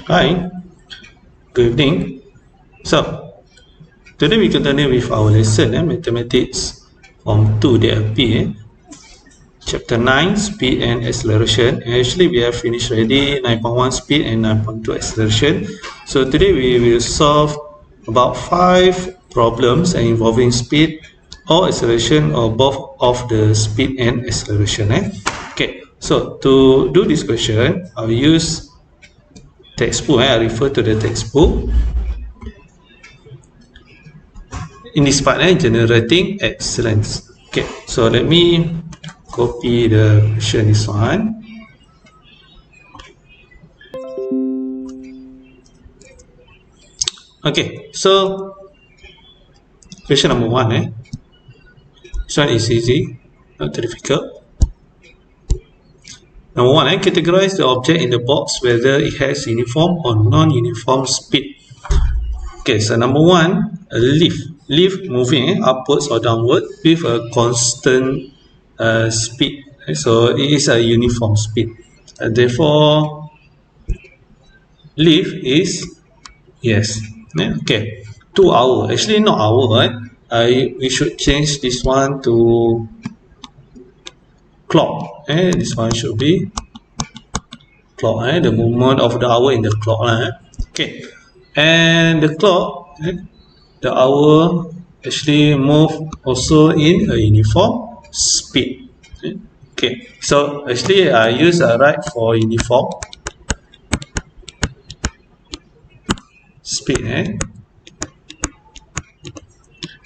Hi, good evening. So, today we continue with our lesson, Mathematics Form 2 DLP, Chapter 9, Speed and Acceleration. And actually, we have finished already 9.1 Speed and 9.2 Acceleration. So, today we will solve about 5 problems involving speed or acceleration or both of the speed and acceleration. Okay, so to do this question, I'll use textbook. I refer to the textbook. In this part, generating excellence. Okay, so let me copy the question, this one. Okay, so question number 1, this one is easy, not too difficult. Number 1, categorize the object in the box whether it has uniform or non-uniform speed. Okay, so number 1, a leaf moving upwards or downward with a constant speed. So it is a uniform speed. Therefore, leaf is yes. Okay, 2 hour. Actually, not hour, right? We should change this one to clock. This one should be clock. The movement of the hour in the clock. Okay, and the clock, the hour actually move also in a uniform speed. Okay, so actually I use a right for uniform speed.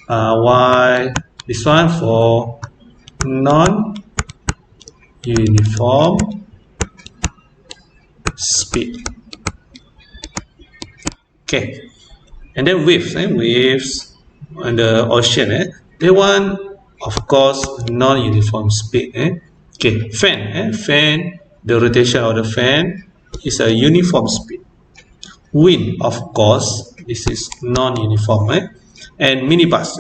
While this one for non-uniform speed. Okay, and then waves on the ocean, they want, of course, non-uniform speed. Okay, fan, the rotation of the fan is a uniform speed. Wind, of course, this is non-uniform. And minibus,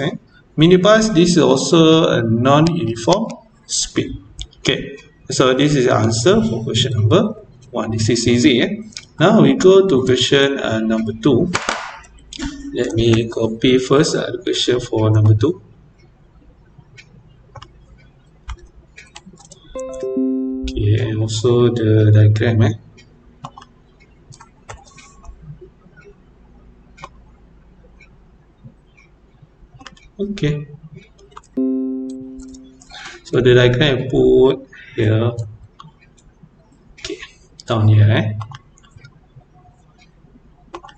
minibus, this is also a non-uniform speed. Okay, so this is the answer for question number 1. This is easy. Now we go to question number 2. Let me copy first the question for number 2. Okay, and also the diagram. Okay, so the diagram I put here. Okay, down here.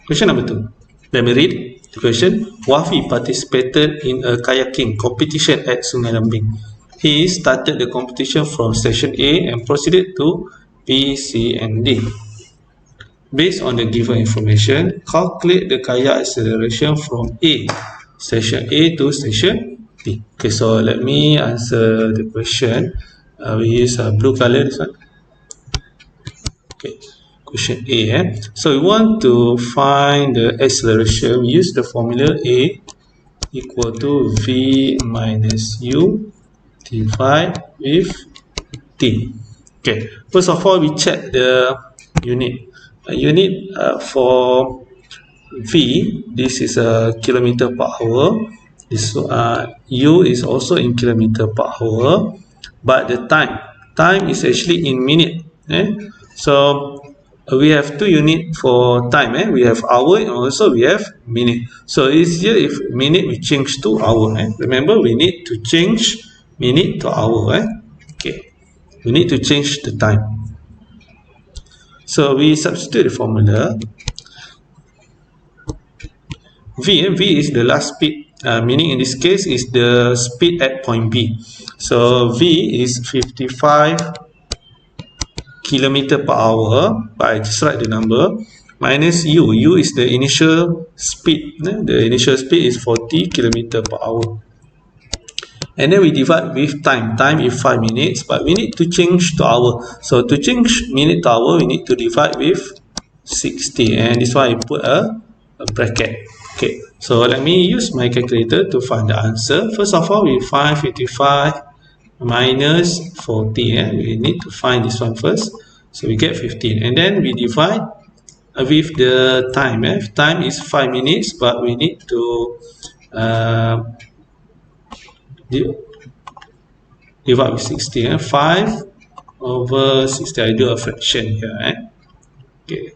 Question number 2. Let me read the question. Wafi participated in a kayaking competition at Sungai Lambing. He started the competition from station A and proceeded to B, C, and D. Based on the given information, calculate the kayak acceleration from A, station A to station B. Okay, so let me answer the question. We use blue color, this one. Okay, question A. So we want to find the acceleration. We use the formula A equal to V minus U divided with T. Okay, first of all, we check the unit. Unit for V, this is a kilometer per hour. This U is also in kilometer per hour, but the time is actually in minute. So we have 2 units for time. We have hour and also we have minute. So it's easier if minute we change to hour. Remember, we need to change minute to hour. Okay, we need to change the time. So we substitute the formula. V is the last speed, meaning in this case is the speed at point B. So V is 55 kilometer per hour, but I just write the number, minus U. U is the initial speed. The initial speed is 40 kilometer per hour. And then we divide with time. Time is 5 minutes, but we need to change to hour. So to change minute to hour, we need to divide with 60. And this one I put a bracket. Okay, so let me use my calculator to find the answer. First of all, we find 55 minus 40. We need to find this one first. So we get 15. And then we divide with the time. Time is 5 minutes, but we need to divide with 60. 5 over 60. I do a fraction here. Okay.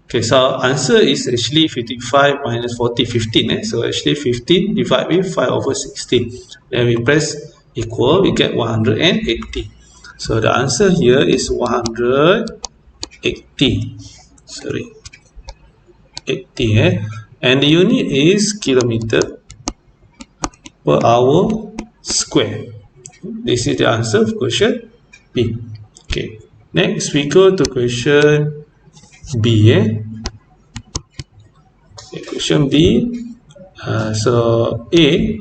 Okay, so answer is actually 55 minus 40, 15. So actually 15 divided with 5 over 16. Then we press equal, we get 180. So the answer here is 180. Sorry. 80. And the unit is kilometer per hour square. This is the answer of question B. Okay. Next we go to question B. Okay, question B. So A.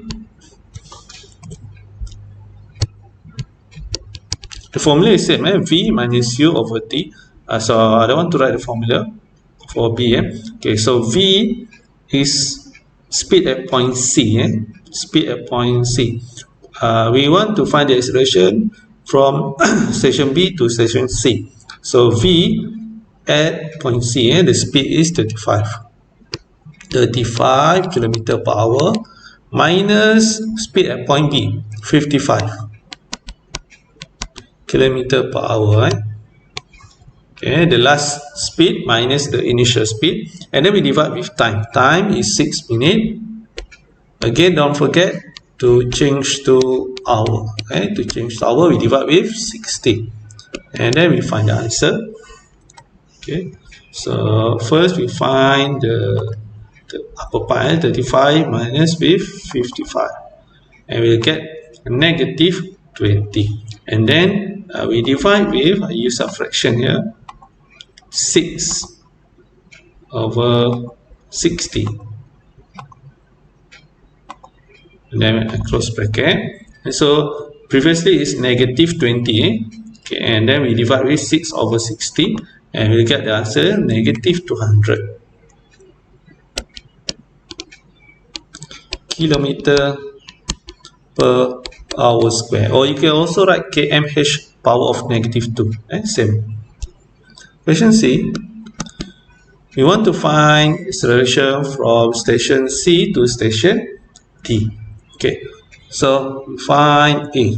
The formula is same. V minus U over T. So I don't want to write the formula for B. Okay. So V is speed at point C. Speed at point C. We want to find the acceleration from station B to station C. So V at point C, the speed is 35 km per hour minus speed at point B, 55 km per hour. Okay, the last speed minus the initial speed, and then we divide with time. Time is 6 minutes. Again, don't forget to change to hour. Okay, to change to hour, we divide with 60, and then we find the answer. Okay, so first we find the upper part, 35 minus with 55, and we'll get negative 20, and then we divide with, I use a fraction here, 6 over 60, and then I close bracket. And so previously is negative 20, okay, and then we divide with 6 over 60, and we'll get the answer negative 200 kilometer per hour square. Or you can also write kmh power of negative 2. Same. Question C. We want to find acceleration from station C to station D. Okay. So we find A.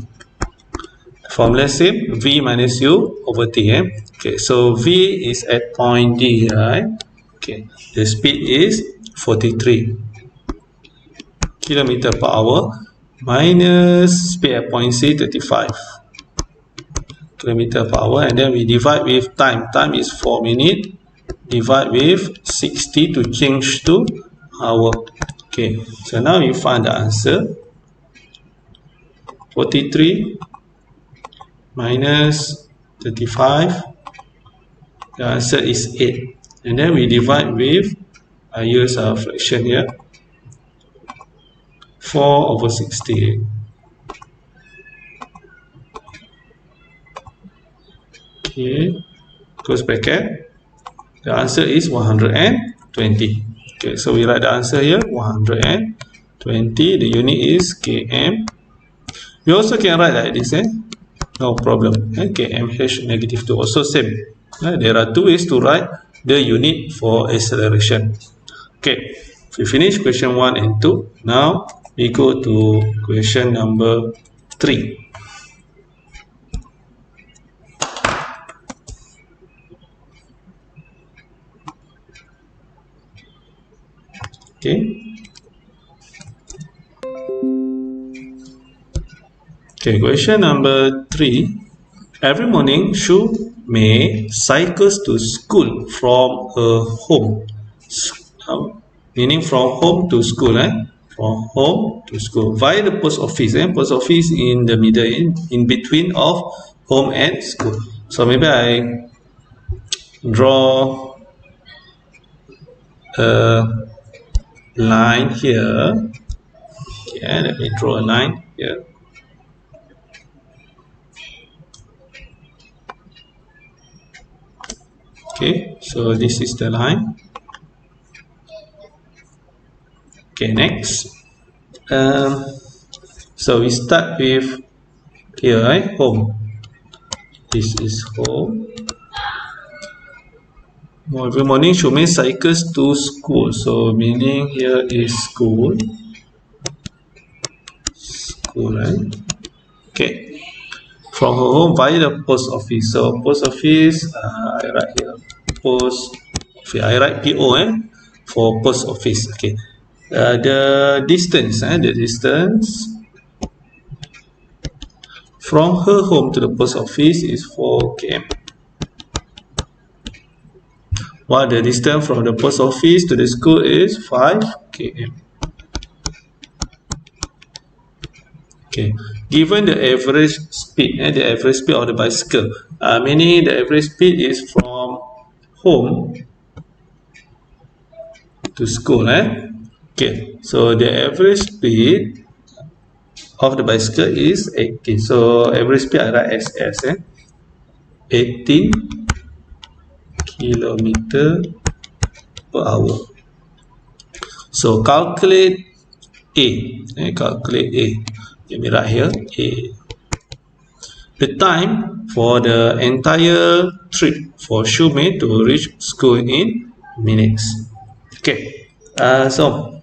Formula same, V minus U over T. Okay, so V is at point D, right? Okay, the speed is 43 km per hour minus speed at point C, 35 km per hour, and then we divide with time. Time is 4 minutes. Divide with 60 to change to hour. Okay, so now you find the answer. 43 minus 35, the answer is 8, and then we divide with, I use a fraction here, 4 over 60. Okay, close bracket, the answer is 120. Okay, so we write the answer here, 120, the unit is km. We also can write like this, no problem. Kmh negative 2, also same. There are two ways to write the unit for acceleration. Okay, we finish question 1 and 2. Now we go to question number 3. Okay. Okay, question number 3. Every morning, Shu Mei cycles to school from her home. Meaning from home to school, from home to school via the post office. Post office in the middle, in between of home and school. So maybe I draw a line here. Okay, let me draw a line here. Okay, so this is the line. Okay, next. So we start with here, home. This is home. Every morning Shumei cycles to school. So meaning here is school. School, right? Okay. From her home via the post office. So post office, I write here. Post office. I write PO for post office. Okay. The distance, the distance from her home to the post office is 4 km. While the distance from the post office to the school is 5 km. Okay. Given the average speed, the average speed of the bicycle, meaning the average speed is from home to school. Okay. So the average speed of the bicycle is 18. So average speed I write as S. 18 kilometer per hour. So calculate A. Calculate A. Let me write here A. The time for the entire trip for Shumei to reach school in minutes. Okay. So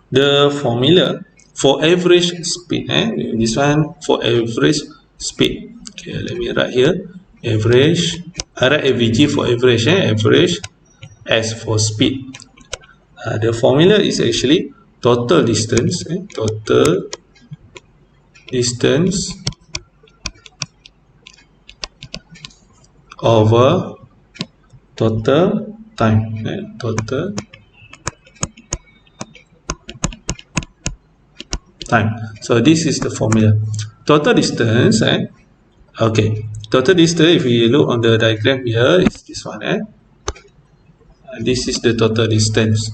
the formula for average speed. This one for average speed. Okay. Let me write here average. I write AVG for average. Average S for speed. The formula is actually total distance. Total distance over total time. Total time. So this is the formula. Total distance. Okay. Total distance. If we look on the diagram here, is this one. This is the total distance.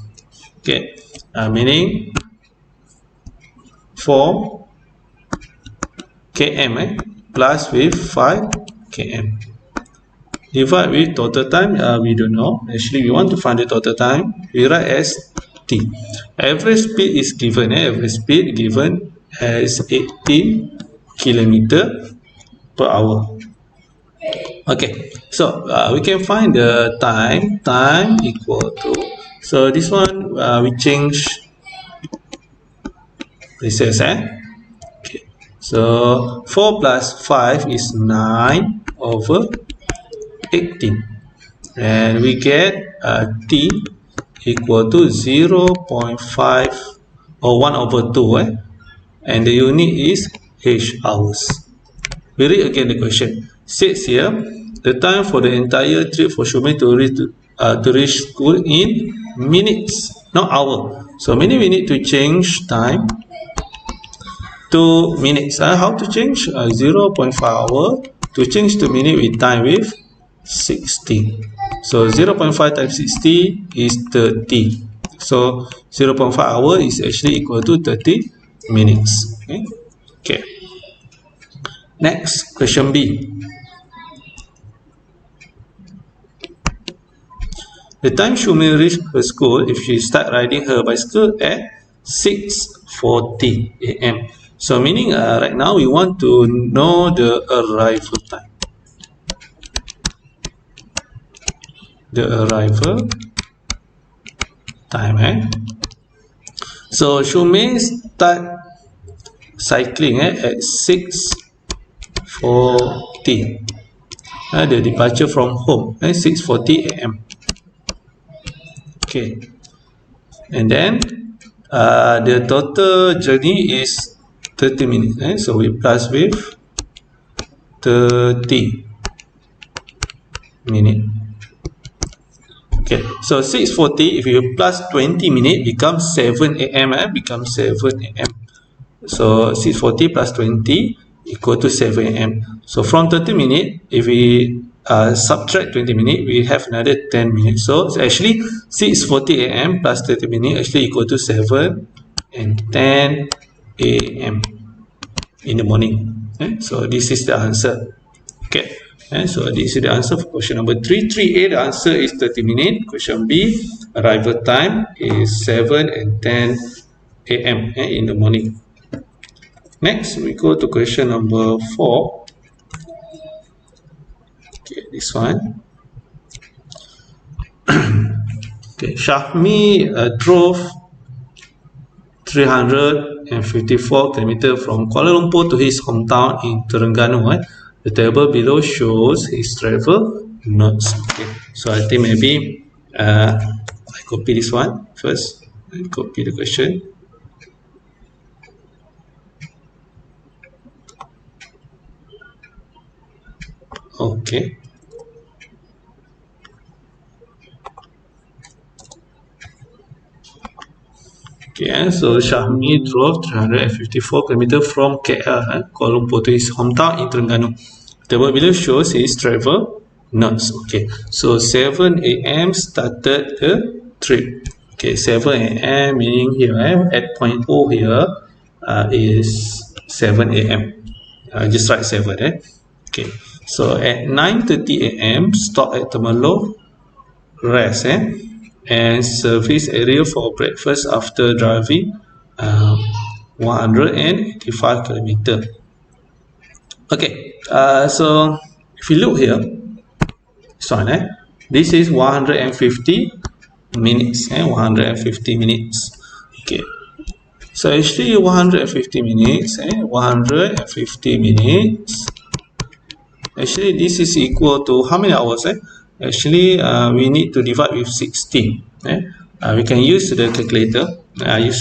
Okay. Meaning 4 km plus with 5 km. Divide with total time, we don't know. Actually, we want to find the total time. We write as T. Average speed is given. Average speed given as 18 km per hour. Okay, so we can find the time. Time equal to. So this one we change places. Okay. So 4 plus 5 is 9 over 18, and we get T equal to 0.5 or 1 over 2, and the unit is H hours. We read again the question. Says here, the time for the entire trip for Shumei to reach school in minutes, not hour. So meaning we need to change time to minutes. How to change? 0.5 hour to change to minute with time with 60. So 0.5 times 60 is 30. So 0.5 hour is actually equal to 30 minutes. Okay. Next, question B. The time Shumei reached her school if she start riding her bicycle at 6:40 a.m. So meaning right now we want to know the arrival time. The arrival time. So Shumei start cycling at 6:40. The departure from home 6:40 a.m. Okay, and then the total journey is 30 minutes. So we plus with 30 minutes. Okay, so 6:40 if you plus 20 minutes becomes 7 a.m. Becomes 7 a.m. So 6:40 plus 20 equal to 7 a.m. So from 30 minutes, if we subtract 20 minutes, we have another 10 minutes. So it's actually 6:40 a.m. plus 30 minutes actually equal to 7 and 10 a.m. in the morning. So this is the answer. Okay. So this is the answer for question number 3. 3A, the answer is 30 minutes. Question B, arrival time is 7 and 10 a.m. in the morning. Next, we go to question number 4. Okay, this one. Okay, Shahmi drove 354 km from Kuala Lumpur to his hometown in Terengganu. The table below shows his travel notes. Okay, so I think maybe I copy this one first. I copy the question. Okay. Okay, so Shahmi drove 354 km from KL, Kuala Lumpur, to his hometown in Terengganu. The table below shows his travel notes. Okay, so 7 a.m. started the trip. Okay, 7 a.m. meaning here at point O here is 7 a.m. Just write 7. Okay, so at 9:30 a.m. stop at Temerloh, rest and service area for breakfast after driving 185 km. Okay, so if you look here, this is 150 minutes. 150 minutes. Okay, so actually 150 minutes. 150 minutes. Actually, this is equal to how many hours? Actually, we need to divide with 16. We can use the calculator. I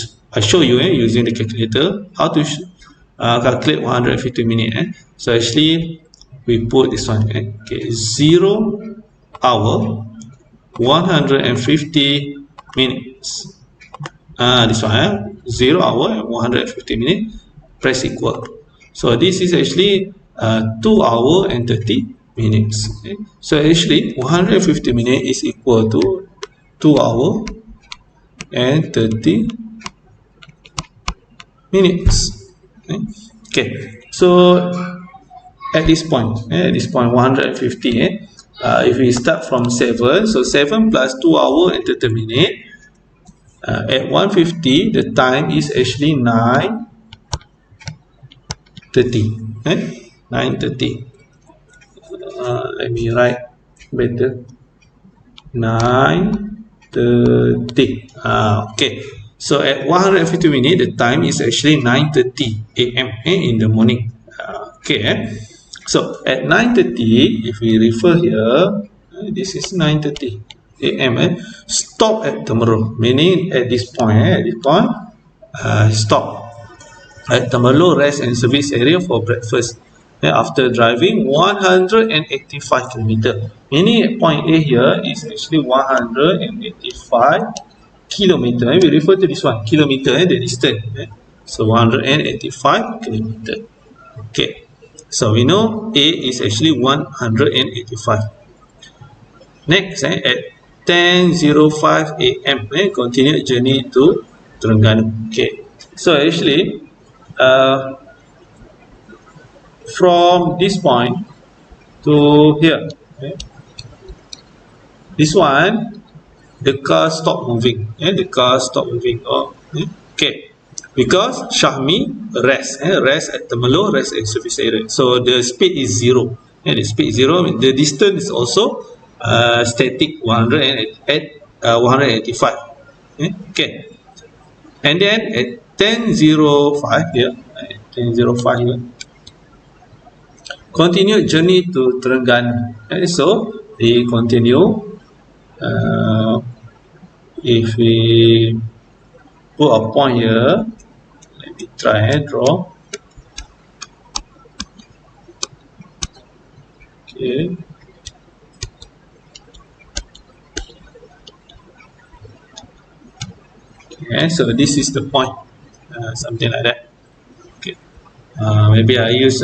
show you using the calculator how to calculate 150 minutes. So actually, we put this one. Okay, 0 hour 150 minutes. This one 0 hour and 150 minutes. Press equal. So this is actually 2 hour and 30 minutes. Okay. So actually 150 minutes is equal to 2 hour and 30 minutes. Okay. So at this point 150, if we start from 7, so 7 plus 2 hour and 30 minutes, at 150 the time is actually 9:30. 9:30. Let me write better. 9:30. Okay. So at 150 minutes, the time is actually 9:30 a.m. In the morning. Okay. So at 9:30, if we refer here, this is 9:30 a.m. Stop at Temerloh, meaning at this point. Stop at Temerloh rest and service area for breakfast. After driving 185 km, meaning at point A here is actually 185 km. We refer to this one kilometer, the distance. So 185 km. Okay, so we know A is actually 185. Next, at 10:05 a.m. Continued journey to Terengganu. Okay, so actually from this point to here, this one, the car stopped moving. The car stopped moving. Okay, because Shahmi rest at Temerloh rest and service area. So the speed is 0. The speed is 0. The distance is also static 185. Okay, and then at 10:05 here, continued journey to Terengganu. So they continue. If we put a point here, let me try and draw. Okay. Okay, so this is the point, something like that. Okay, maybe I use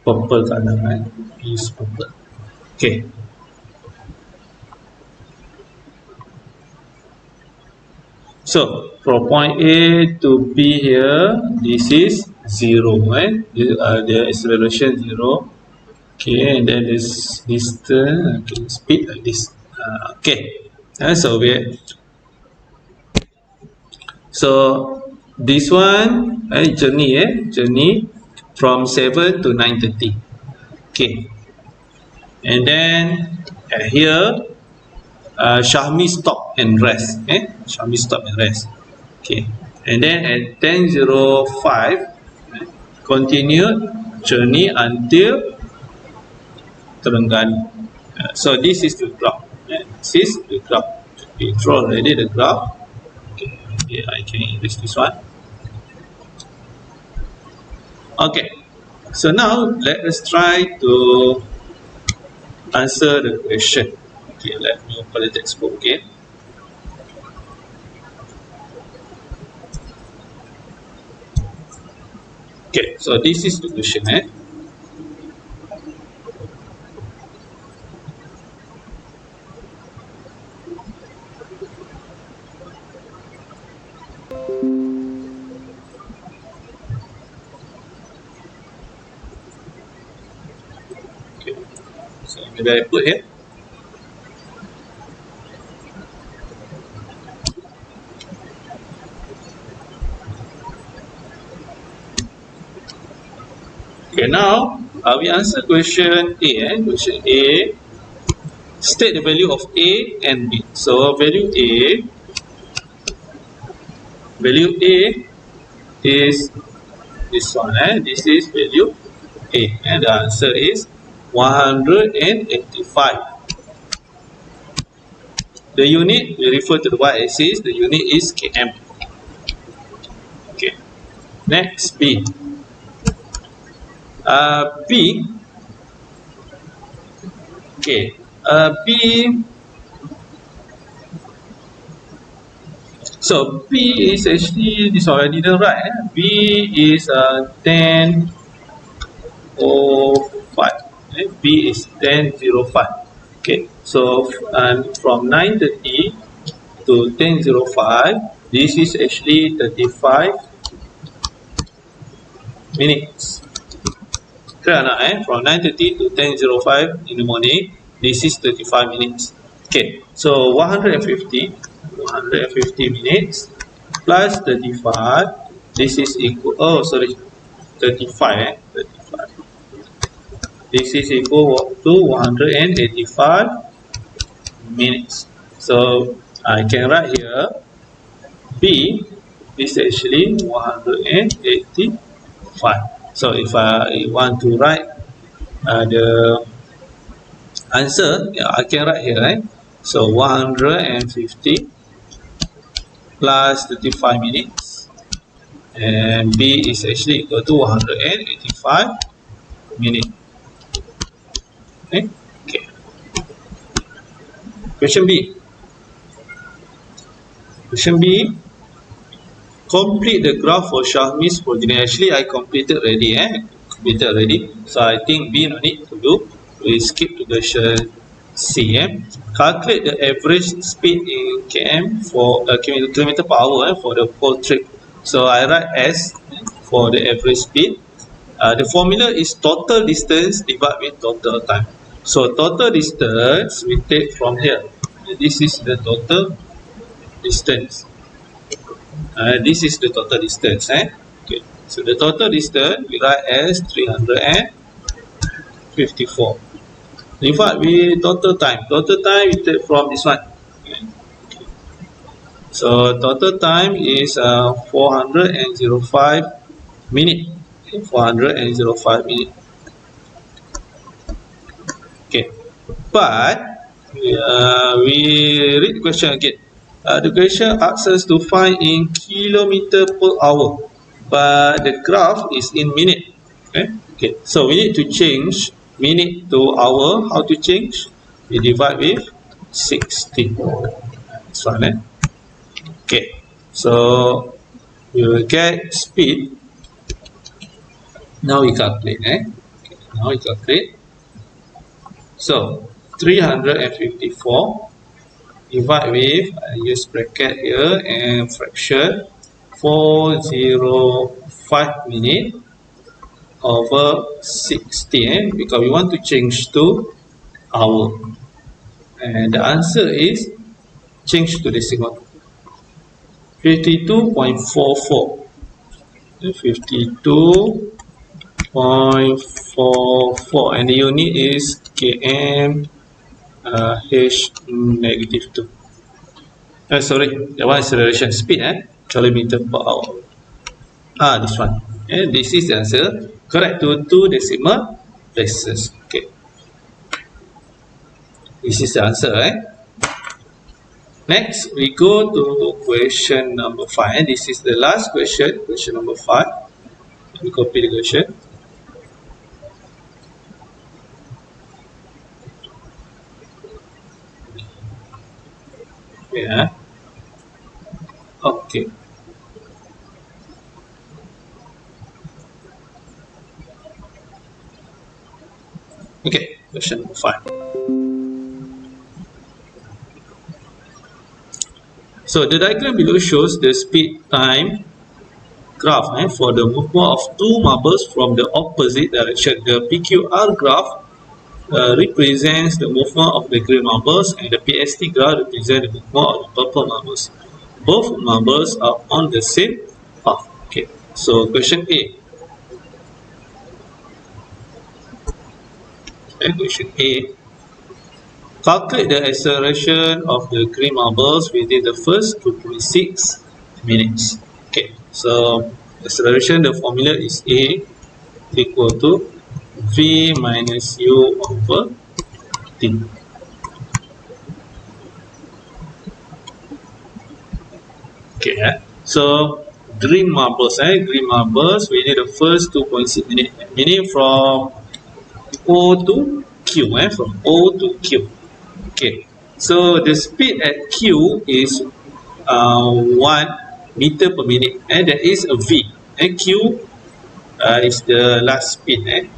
purple color, right? Use purple. Okay. So from point A to B here, this is 0, the acceleration 0. Okay, and then this distance, okay, speed like this. Okay, so this one journey from 7 to 9:30. Okay, and then here Shahmi stop and rest. Shahmi stop and rest. Okay, and then at 10:05, continued journey until Terengganu. So this is the graph. This is the graph. We draw already the graph. Okay, I can erase this one. Okay, so now let us try to answer the question. Okay, let me open the textbook again. Okay, so this is the question. Okay, so maybe I put here. Okay, now we answer question A. Question A, state the value of A and B. So value A is this one. This is value A, and the answer is 185. The unit, we refer to the y-axis, the unit is km. Okay, next B. B. Okay, B. So B is actually this one I didn't write. B is 10:05. B is 10:05. Okay, so from 9:30 to 10:05, this is actually 35 minutes. Clear now, from 9:30 to 10:05 in the morning, this is 35 minutes. Okay, so 150 minutes plus 35, this is equal, 35, 35. This is equal to 185 minutes. So I can write here B is actually 185. So if I want to write the answer, I can write here, right? So 150 plus 35 minutes, and B is actually equal to 185 minutes. Okay. Question B. Question B. Complete the graph for Shahmi's progeny. Actually, I completed already. So I think B no need to do. We skip to question C. Calculate the average speed in km for kilometer per hour for the whole trip. So I write S for the average speed. The formula is total distance divided with total time. So total distance we take from here. This is the total distance. This is the total distance. Okay. So the total distance we write as 354. Divide with total time. Total time we take from this one. Okay. So total time is 405 minutes. 405 minutes. Okay, but we read the question again. The question asks us to find in kilometer per hour, but the graph is in minute. Okay. So we need to change minute to hour. How to change? We divide with 60. This one. Okay. So we will get speed. Now we calculate. Okay. Now we calculate. So 354 divide with, I use bracket here and fraction, 405 minutes over 60, because we want to change to hour, and the answer is change to decimal, 52.44. 52.44, and the unit is km H negative 2. Sorry, that one is acceleration speed, kilometer per hour. This one. This is the answer. Correct to 2 decimal places. Okay. This is the answer, Next, we go to question number 5. This is the last question, question number 5. Let me copy the question. Yeah. Okay. Okay, question number 5. So the diagram below shows the speed time graph for the movement of two marbles from the opposite direction. The PQR graph represents the movement of the green marbles, and the PST graph represents the movement of the purple marbles. Both marbles are on the same path. Okay, so question A. Question A. Calculate the acceleration of the green marbles within the first 2.6 minutes. Okay, so acceleration, the formula is A equal to V minus U over T. Okay, so green marbles within the first 2.6 minutes, meaning from O to Q, from O to Q. Okay, so the speed at Q is 1 meter per minute, and there is a V, and Q is the last speed.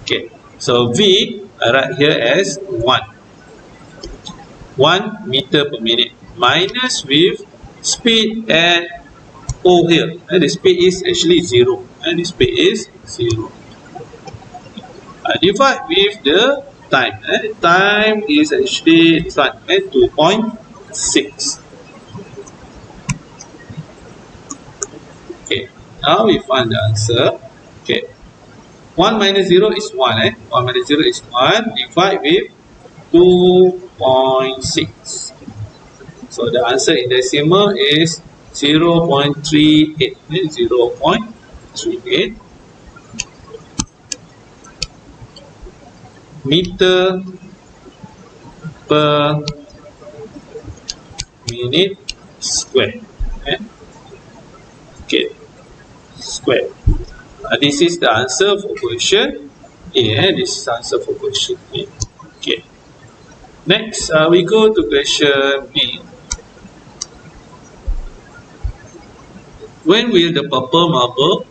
Okay, so V right here as 1 meter per minute minus with speed at O here, and the speed is actually 0, and the speed is 0. Divide with the time. Time is actually 2.6. Okay, now we find the answer. Okay, 1 minus 0 is 1. 1 minus 0 is 1. Divide with 2.6. So the answer in decimal is 0.38. 0.38 meter per minute square. Okay, square. This is the answer for question A. This is the answer for question A. Okay. Next, we go to question B. When will the purple marble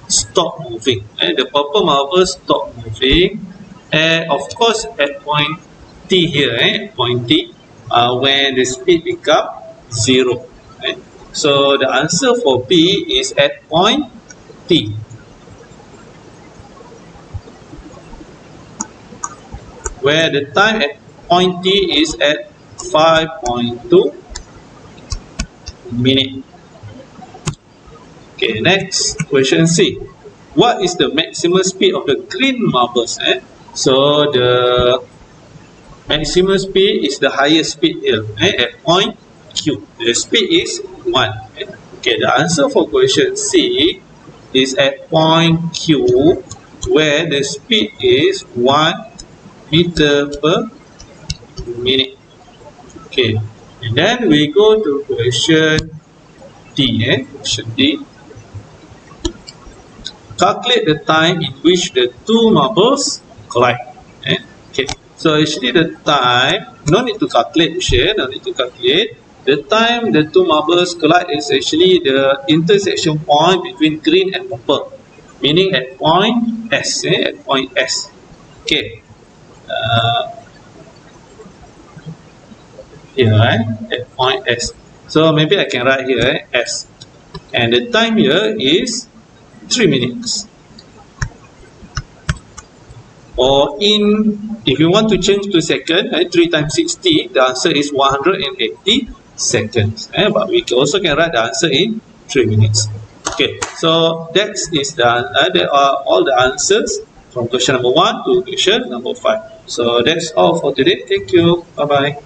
stop moving? The purple marble stop moving, of course, at point T here, point T, when the speed becomes 0. So the answer for B is at point T. Where the time at point T is at 5.2 minutes. Okay, next, question C. What is the maximum speed of the green marbles? So the maximum speed is the highest speed here, at point Q. The speed is 1. Okay, the answer for question C is at point Q, where the speed is 1 meter per minute. Okay, and then we go to question D. Question D. Calculate the time in which the two marbles collide. Okay, so actually the time, no need to calculate here, no need to calculate. The time the two marbles collide is actually the intersection point between green and purple, meaning at point S. At point S. Okay. Here, at point S. So maybe I can write here S, and the time here is 3 minutes. Or if you want to change to second, 3 times 60, the answer is 180 seconds. But we also can write the answer in 3 minutes. Okay, so that are all the answers from question number 1 to question number 5. So that's all for today. Thank you. Bye bye.